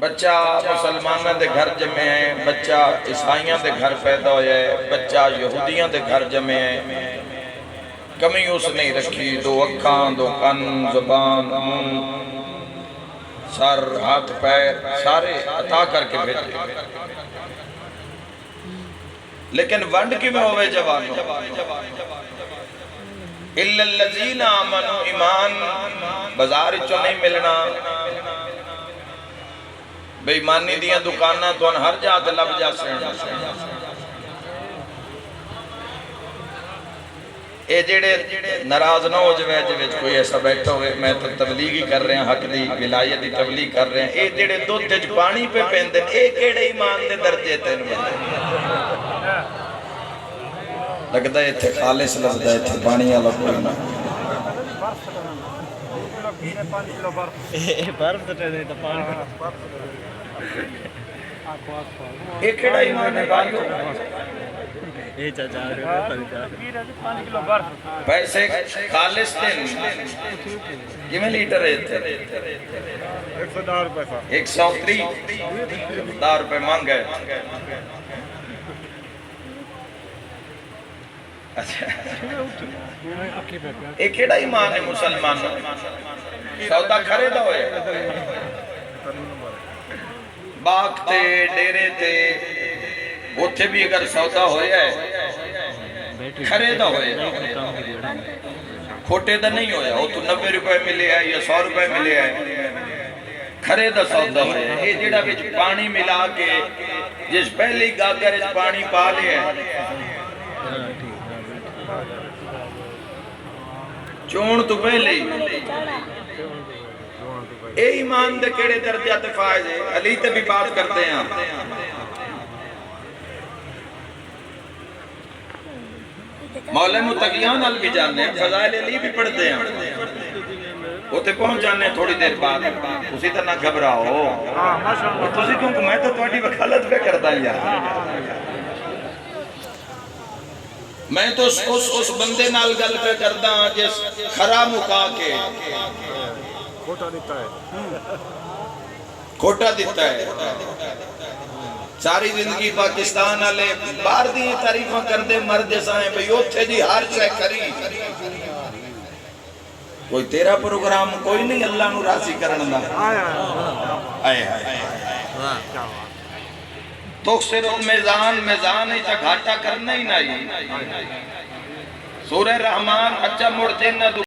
बच्चा मुसलमानों के घर जमे है, बच्चा ईसाइयों के घर पैदा होया है, बच्चा यहूदियों के घर जमे है। कमी उस नहीं रखी, दो अखा, दो कन, जुबान, मुंह, सर, हाथ, पैर सारे अता करके भेजे। लेकिन वंड कि होवे जवानों, इल्लल्लज़ीना आमनू, ईमान बाजार चो नहीं मिलना। बेईमानी दियां दुकाना तो हर जात लभ जासे। ये जेड़े नाराज ना हो जाए, जिवें कोई ऐसा बैठा हो, मैं तो तबलीग ही कर रहा, हक दी विलायत की तबलीग कर रहे हैं। ये जेड़े दुध च पानी पे पेंदे ये केड़े ईमान दे दर्जे तेन लगता है? इत्थे खालिस लगता है, इत्थे पानी वाला कोई ना। ये केड़ा ईमान है भाइयों? पैसे खालिस किमें लीटर है? 110 रुपए मांग है। अच्छा, ये केड़ा ईमान है मुसलमान? सौदा खरीदा होया बाग ते डेरे ते, उथे भी अगर सौदा होया है खरीदा होया, खोटे दा नहीं होया। वो तो 90 रुपए मिले है या 100 रुपए मिले है, खरे दा सौदा होया। ये जेड़ा विच पानी मिला के जिस पहली गागर च पानी पा लिया चोण तो पहले ए ईमान दे केड़े दर्जा ते फायज है? अली ते भी बात करते हैं, मौला मुतकियां नाल भी जाने, फज़ाइल अली भी पढ़ते हैं। उते पहुंच जाने थोड़ी देर बाद, उसी तरह ना घबराओ। तुसी क्यों? मैं तो तुम्हारी वकालत पे करता यार। मैं तो उस बंदे नाल गल पे करदा जिस खरा मुका के खोटा दिता है, खोटा दिता है। सारी जिंदगी पाकिस्तान वाले बाहर दी तारीफा करते मर्द साए भाई उथे जी हर शय खरी, कोई तेरा प्रोग्राम कोई नहीं अल्लाह नू राजी करन दा। तो सिर्फ मेजान मेजान ही घाटा करना ही नहीं। सूरह रहमान अच्छा मुड़ जिन्ना